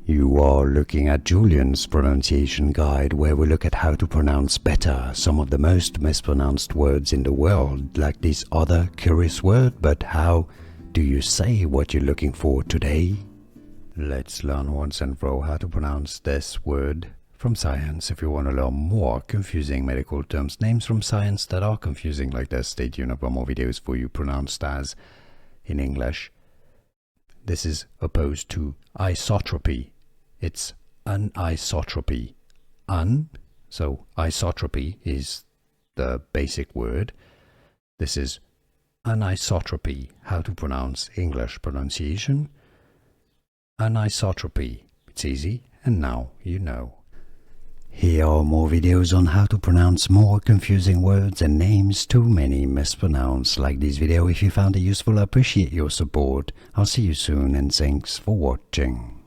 You are looking at Julian's pronunciation guide, where we look at how to pronounce better some of the most mispronounced words in the world, like this other curious word. But how do you say what you're looking for today? Let's learn once and for all how to pronounce this word from science. If you want to learn more confusing medical terms, names from science that are confusing like this, stay tuned for more videos for you pronounced as in English. This is opposed to isotropy. It's anisotropy. So isotropy is the basic word. This is anisotropy. How to pronounce English pronunciation. Anisotropy. It's easy, and now you know. Here are more videos on how to pronounce more confusing words and names too many mispronounced. Like this video if you found it useful. I appreciate your support. I'll see you soon, and thanks for watching.